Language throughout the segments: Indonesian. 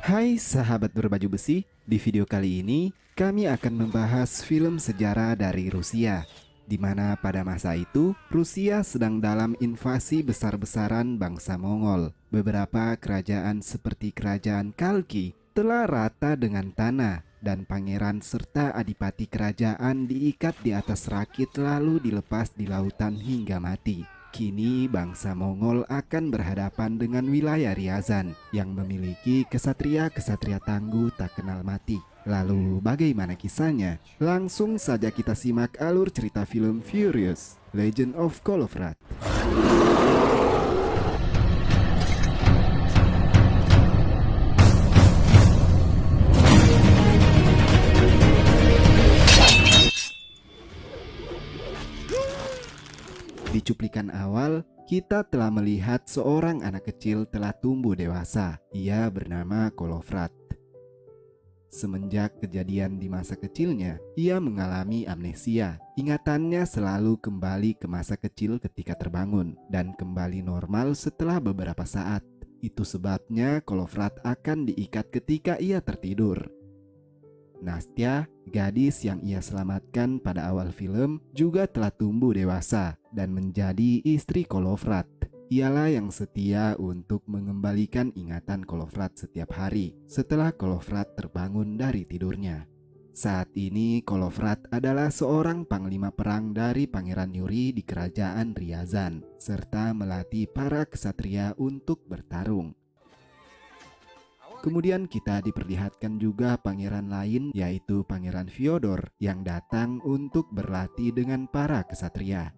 Hai sahabat berbaju besi, di video kali ini kami akan membahas film sejarah dari Rusia, di mana pada masa itu Rusia sedang dalam invasi besar-besaran bangsa Mongol. Beberapa kerajaan seperti kerajaan Kalki telah rata dengan tanah dan pangeran serta adipati kerajaan diikat di atas rakit lalu dilepas di lautan hingga mati. Kini bangsa Mongol akan berhadapan dengan wilayah Ryazan yang memiliki kesatria-kesatria tangguh tak kenal mati. Lalu bagaimana kisahnya? Langsung saja kita simak alur cerita film Furious, Legend of Kolovrat. Di cuplikan awal, kita telah melihat seorang anak kecil telah tumbuh dewasa. Ia bernama Kolovrat. Semenjak kejadian di masa kecilnya, ia mengalami amnesia. Ingatannya selalu kembali ke masa kecil ketika terbangun dan kembali normal setelah beberapa saat. Itu sebabnya Kolovrat akan diikat ketika ia tertidur. Nastya, gadis yang ia selamatkan pada awal film, juga telah tumbuh dewasa dan menjadi istri Kolovrat. Ialah yang setia untuk mengembalikan ingatan Kolovrat setiap hari setelah Kolovrat terbangun dari tidurnya. Saat ini Kolovrat adalah seorang panglima perang dari Pangeran Yuri di kerajaan Ryazan, serta melatih para ksatria untuk bertarung. Kemudian kita diperlihatkan juga pangeran lain, yaitu Pangeran Fyodor yang datang untuk berlatih dengan para ksatria.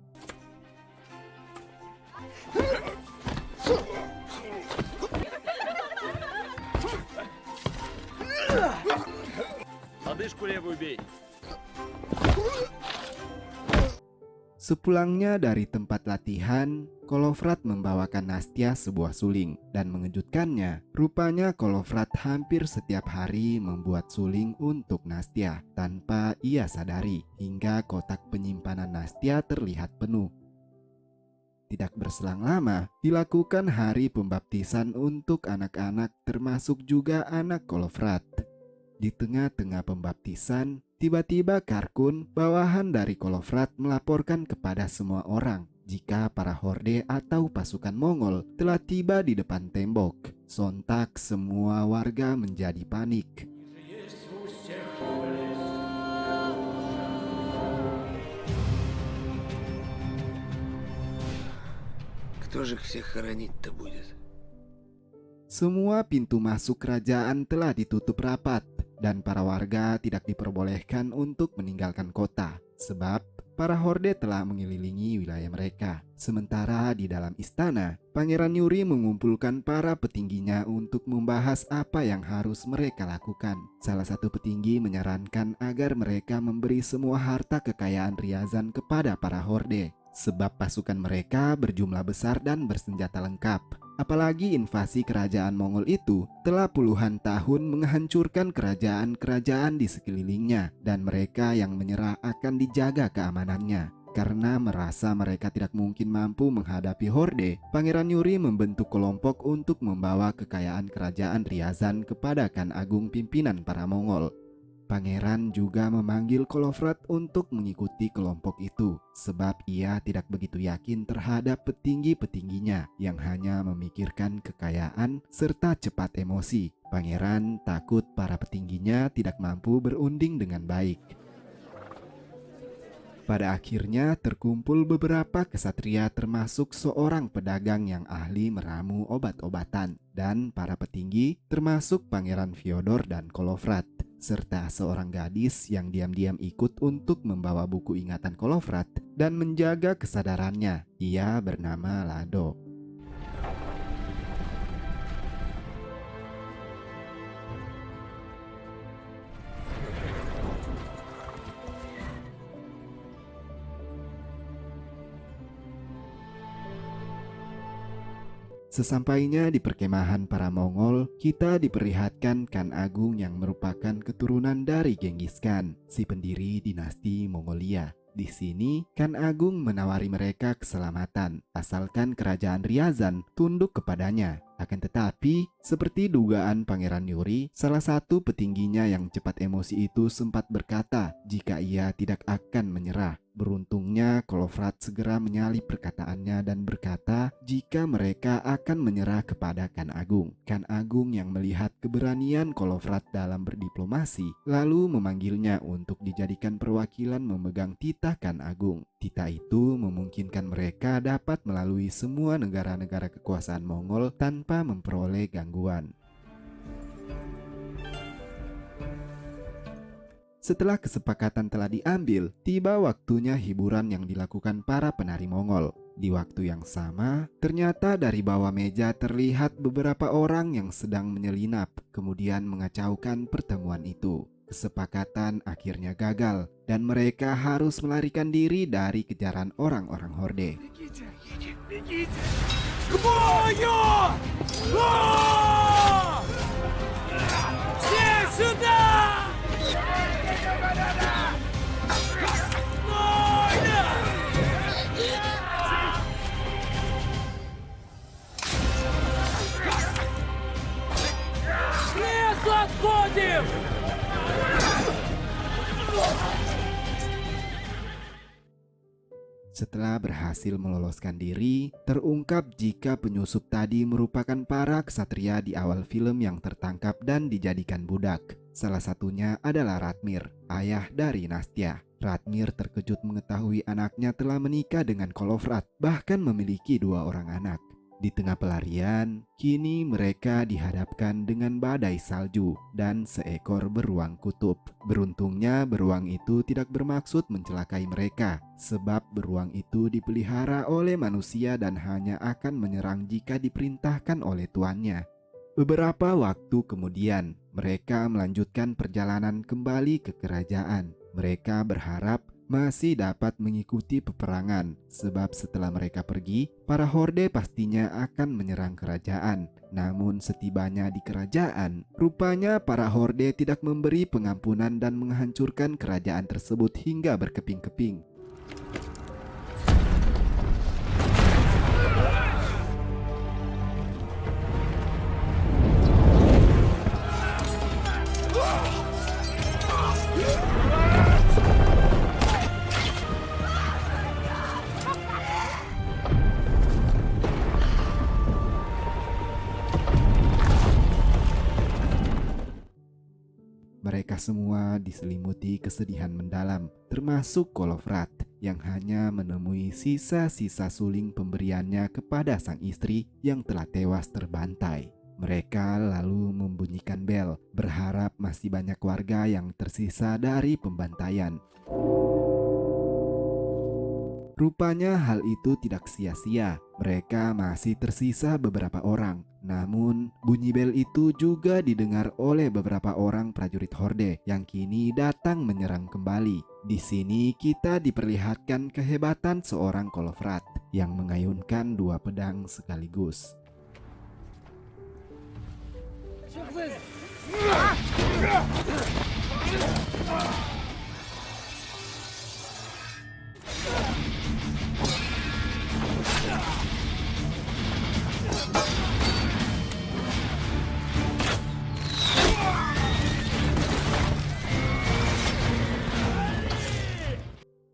Sepulangnya dari tempat latihan, Kolovrat membawakan Nastya sebuah suling dan mengejutkannya. Rupanya Kolovrat hampir setiap hari membuat suling untuk Nastya tanpa ia sadari, hingga kotak penyimpanan Nastya terlihat penuh. Tidak berselang lama, dilakukan hari pembaptisan untuk anak-anak termasuk juga anak Kolovrat. Di tengah-tengah pembaptisan, tiba-tiba Karkun, bawahan dari Kolovrat, melaporkan kepada semua orang jika para horde atau pasukan Mongol telah tiba di depan tembok. Sontak semua warga menjadi panik. Кто же их всех хоронить-то будет? Semua pintu masuk kerajaan telah ditutup rapat dan para warga tidak diperbolehkan untuk meninggalkan kota sebab para horde telah mengelilingi wilayah mereka. Sementara di dalam istana, Pangeran Yuri mengumpulkan para petingginya untuk membahas apa yang harus mereka lakukan. Salah satu petinggi menyarankan agar mereka memberi semua harta kekayaan Ryazan kepada para horde sebab pasukan mereka berjumlah besar dan bersenjata lengkap. Apalagi invasi kerajaan Mongol itu telah puluhan tahun menghancurkan kerajaan-kerajaan di sekelilingnya dan mereka yang menyerah akan dijaga keamanannya. Karena merasa mereka tidak mungkin mampu menghadapi horde, Pangeran Yuri membentuk kelompok untuk membawa kekayaan kerajaan Ryazan kepada Khan Agung pimpinan para Mongol. Pangeran juga memanggil Kolovrat untuk mengikuti kelompok itu sebab ia tidak begitu yakin terhadap petinggi-petingginya yang hanya memikirkan kekayaan serta cepat emosi. Pangeran takut para petingginya tidak mampu berunding dengan baik. Pada akhirnya terkumpul beberapa ksatria termasuk seorang pedagang yang ahli meramu obat-obatan dan para petinggi termasuk Pangeran Fyodor dan Kolovrat serta seorang gadis yang diam-diam ikut untuk membawa buku ingatan Kolovrat dan menjaga kesadarannya. Ia bernama Lado. Sesampainya di perkemahan para Mongol, kita diperlihatkan Khan Agung yang merupakan keturunan dari Genghis Khan, si pendiri dinasti Mongolia. Di sini, Khan Agung menawari mereka keselamatan, asalkan kerajaan Ryazan tunduk kepadanya. Akan tetapi, seperti dugaan Pangeran Yuri, salah satu petingginya yang cepat emosi itu sempat berkata jika ia tidak akan menyerah. Beruntungnya, Kolofrat segera menyalip perkataannya dan berkata jika mereka akan menyerah kepada Khan Agung. Khan Agung yang melihat keberanian Kolofrat dalam berdiplomasi, lalu memanggilnya untuk dijadikan perwakilan memegang titah Khan Agung. Titah itu memungkinkan mereka dapat melalui semua negara-negara kekuasaan Mongol tanpa memperoleh gangguan. Setelah kesepakatan telah diambil, tiba waktunya hiburan yang dilakukan para penari Mongol. Di waktu yang sama, ternyata dari bawah meja terlihat beberapa orang yang sedang menyelinap, kemudian mengacaukan pertemuan itu. Kesepakatan akhirnya gagal, dan mereka harus melarikan diri dari kejaran orang-orang Horde. Бегите, бегите! К бою! Все сюда! Лес отходим! Setelah berhasil meloloskan diri, terungkap jika penyusup tadi merupakan para ksatria di awal film yang tertangkap dan dijadikan budak. Salah satunya adalah Ratmir, ayah dari Nastya. Ratmir terkejut mengetahui anaknya telah menikah dengan Kolofrat, bahkan memiliki 2 orang anak. Di tengah pelarian, kini mereka dihadapkan dengan badai salju dan seekor beruang kutub. Beruntungnya beruang itu tidak bermaksud mencelakai mereka, sebab beruang itu dipelihara oleh manusia dan hanya akan menyerang jika diperintahkan oleh tuannya. Beberapa waktu kemudian, mereka melanjutkan perjalanan kembali ke kerajaan. Mereka berharap masih dapat mengikuti peperangan, sebab setelah mereka pergi, para Horde pastinya akan menyerang kerajaan. Namun setibanya di kerajaan, rupanya para Horde tidak memberi pengampunan dan menghancurkan kerajaan tersebut hingga berkeping-keping. Mereka semua diselimuti kesedihan mendalam, termasuk Kolofrat yang hanya menemui sisa-sisa suling pemberiannya kepada sang istri yang telah tewas terbantai. Mereka lalu membunyikan bel, berharap masih banyak warga yang tersisa dari pembantaian. Rupanya hal itu tidak sia-sia. Mereka masih tersisa beberapa orang. Namun, bunyi bel itu juga didengar oleh beberapa orang prajurit Horde yang kini datang menyerang kembali. Di sini kita diperlihatkan kehebatan seorang Kolofrat yang mengayunkan 2 pedang sekaligus.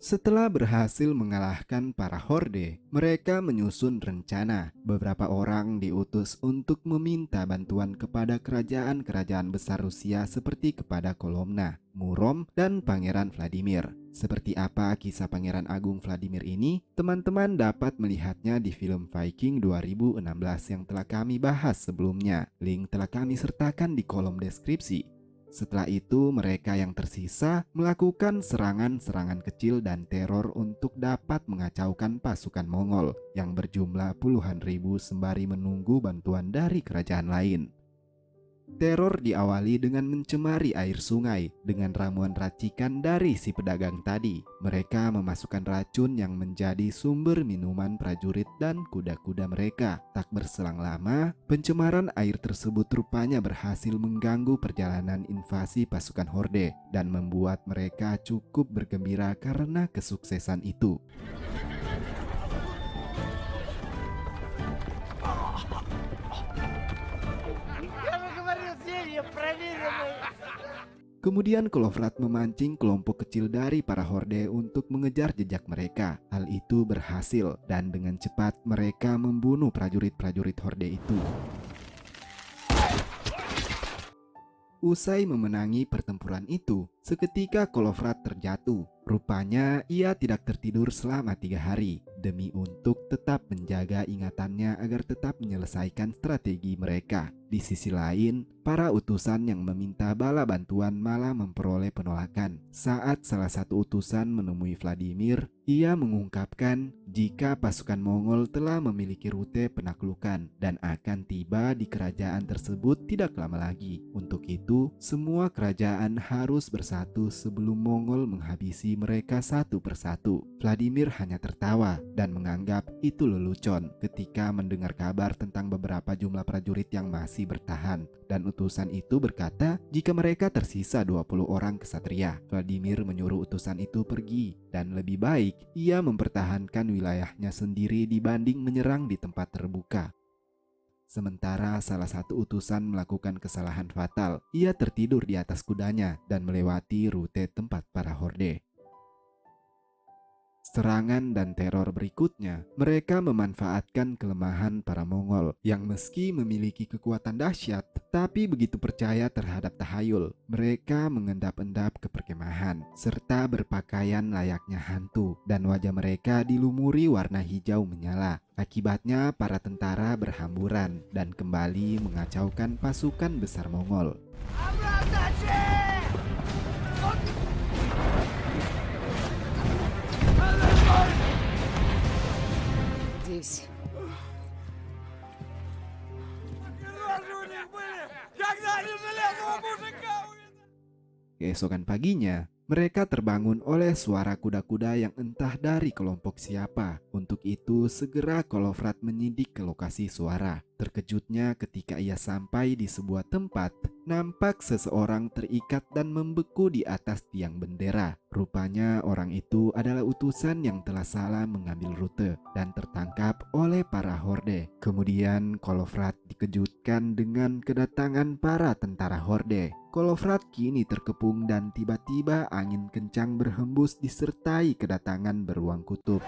Setelah berhasil mengalahkan para Horde, mereka menyusun rencana. Beberapa orang diutus untuk meminta bantuan kepada kerajaan-kerajaan besar Rusia seperti kepada Kolomna, Murom, dan Pangeran Vladimir. Seperti apa kisah Pangeran Agung Vladimir ini? Teman-teman dapat melihatnya di film Viking 2016 yang telah kami bahas sebelumnya. Link telah kami sertakan di kolom deskripsi. Setelah itu, mereka yang tersisa melakukan serangan-serangan kecil dan teror untuk dapat mengacaukan pasukan Mongol yang berjumlah puluhan ribu sembari menunggu bantuan dari kerajaan lain. Teror diawali dengan mencemari air sungai dengan ramuan racikan dari si pedagang tadi. Mereka memasukkan racun yang menjadi sumber minuman prajurit dan kuda-kuda mereka. Tak berselang lama, pencemaran air tersebut rupanya berhasil mengganggu perjalanan invasi pasukan Horde dan membuat mereka cukup bergembira karena kesuksesan itu. Я проверенный. Kemudian Kolofrat memancing kelompok kecil dari para horde untuk mengejar jejak mereka. Hal itu berhasil dan dengan cepat mereka membunuh prajurit-prajurit horde itu. Usai memenangi pertempuran itu, seketika Kolofrat terjatuh. Rupanya ia tidak tertidur selama 3 hari demi untuk tetap menjaga ingatannya agar tetap menyelesaikan strategi mereka. Di sisi lain, para utusan yang meminta bala bantuan malah memperoleh penolakan. Saat salah satu utusan menemui Vladimir, ia mengungkapkan jika pasukan Mongol telah memiliki rute penaklukan dan akan tiba di kerajaan tersebut tidak lama lagi. Untuk itu, semua kerajaan harus bersatu sebelum Mongol menghabisi mereka satu persatu. Vladimir hanya tertawa dan menganggap itu lelucon ketika mendengar kabar tentang beberapa jumlah prajurit yang masih bertahan, dan utusan itu berkata jika mereka tersisa 20 orang ksatria. Vladimir menyuruh utusan itu pergi dan lebih baik ia mempertahankan wilayahnya sendiri dibanding menyerang di tempat terbuka. Sementara salah satu utusan melakukan kesalahan fatal, ia tertidur di atas kudanya dan melewati rute tempat para horde. Serangan dan teror berikutnya, mereka memanfaatkan kelemahan para Mongol yang meski memiliki kekuatan dahsyat, tapi begitu percaya terhadap tahayul. Mereka mengendap-endap ke perkemahan, serta berpakaian layaknya hantu, dan wajah mereka dilumuri warna hijau menyala. Akibatnya para tentara berhamburan dan kembali mengacaukan pasukan besar Mongol. Здесь. Рожи у них были! Когда они железного мужика увидели! Keesokan paginya, mereka terbangun oleh suara kuda-kuda yang entah dari kelompok siapa. Untuk itu, segera Kolofrat menyidik ke lokasi suara. Terkejutnya ketika ia sampai di sebuah tempat, nampak seseorang terikat dan membeku di atas tiang bendera. Rupanya orang itu adalah utusan yang telah salah mengambil rute dan tertangkap oleh para horde. Kemudian Kolofrat dikejutkan dengan kedatangan para tentara horde. Kolofrat kini terkepung dan tiba-tiba angin kencang berhembus disertai kedatangan beruang kutub.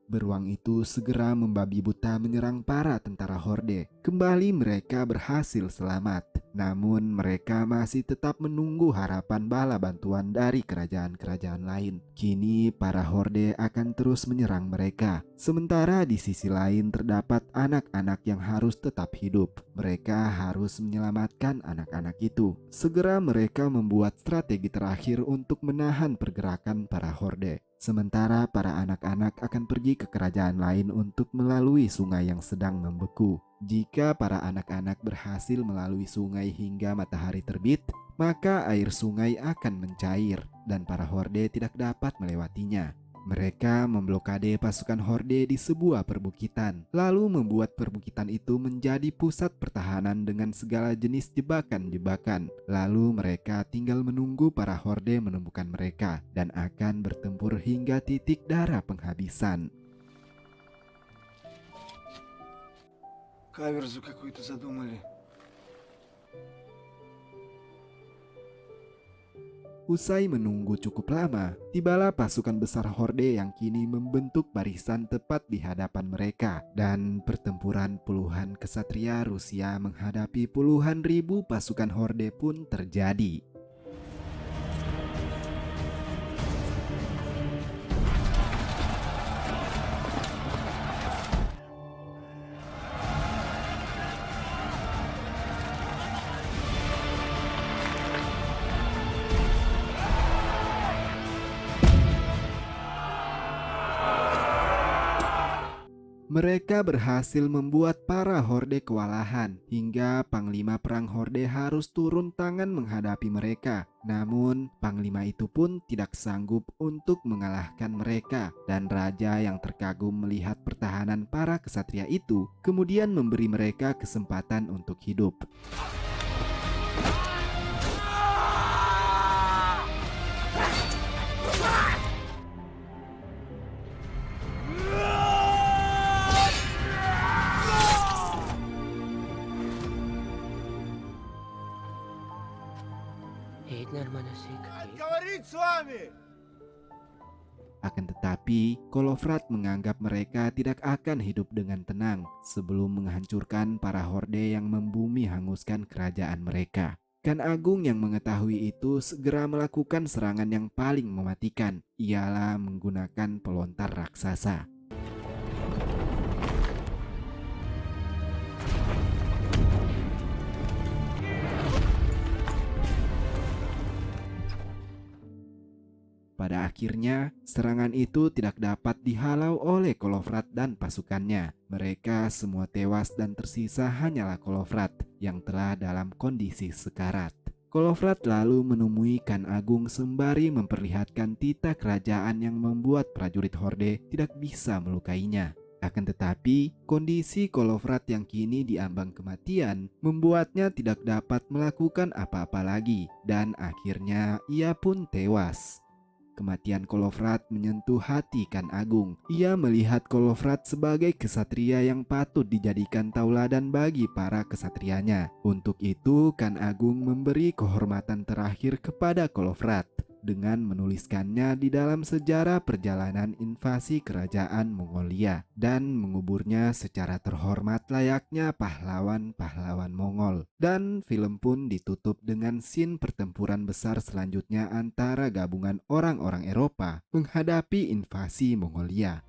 Beruang itu segera membabi buta menyerang para tentara horde. Kembali mereka berhasil selamat. Namun mereka masih tetap menunggu harapan bala bantuan dari kerajaan-kerajaan lain. Kini para horde akan terus menyerang mereka. Sementara di sisi lain terdapat anak-anak yang harus tetap hidup. Mereka harus menyelamatkan anak-anak itu. Segera mereka membuat strategi terakhir untuk menahan pergerakan para horde. Sementara para anak-anak akan pergi ke kerajaan lain untuk melalui sungai yang sedang membeku. Jika para anak-anak berhasil melalui sungai hingga matahari terbit, maka air sungai akan mencair dan para horde tidak dapat melewatinya. Mereka memblokade pasukan horde di sebuah perbukitan, lalu membuat perbukitan itu menjadi pusat pertahanan dengan segala jenis jebakan-jebakan. Lalu mereka tinggal menunggu para horde menemukan mereka dan akan bertempur hingga titik darah penghabisan. Каверзу какую-то задумали. Usai menunggu cukup lama, tibalah pasukan besar horde yang kini membentuk barisan tepat di hadapan mereka. Dan pertempuran puluhan ksatria Rusia menghadapi puluhan ribu pasukan horde pun terjadi. Mereka berhasil membuat para horde kewalahan hingga panglima perang horde harus turun tangan menghadapi mereka. Namun panglima itu pun tidak sanggup untuk mengalahkan mereka, dan raja yang terkagum melihat pertahanan para ksatria itu kemudian memberi mereka kesempatan untuk hidup. Говорить с вами! Akan tetapi, Kolofrat menganggap mereka tidak akan hidup dengan tenang sebelum menghancurkan para horde yang membumi hanguskan kerajaan mereka. Khan Agung yang mengetahui itu segera melakukan serangan yang paling mematikan, ialah menggunakan pelontar raksasa. Pada akhirnya, serangan itu tidak dapat dihalau oleh Kolofrat dan pasukannya. Mereka semua tewas dan tersisa hanyalah Kolofrat yang telah dalam kondisi sekarat. Kolofrat lalu menemui Khan Agung sembari memperlihatkan titah kerajaan yang membuat prajurit horde tidak bisa melukainya. Akan tetapi, kondisi Kolofrat yang kini diambang kematian membuatnya tidak dapat melakukan apa-apa lagi dan akhirnya ia pun tewas. Kematian Kolofrat menyentuh hati Khan Agung. Ia melihat Kolofrat sebagai kesatria yang patut dijadikan tauladan bagi para kesatrianya. Untuk itu, Khan Agung memberi kehormatan terakhir kepada Kolofrat dengan menuliskannya di dalam sejarah perjalanan invasi kerajaan Mongolia dan menguburnya secara terhormat layaknya pahlawan-pahlawan Mongol. Dan film pun ditutup dengan scene pertempuran besar selanjutnya antara gabungan orang-orang Eropa menghadapi invasi Mongolia.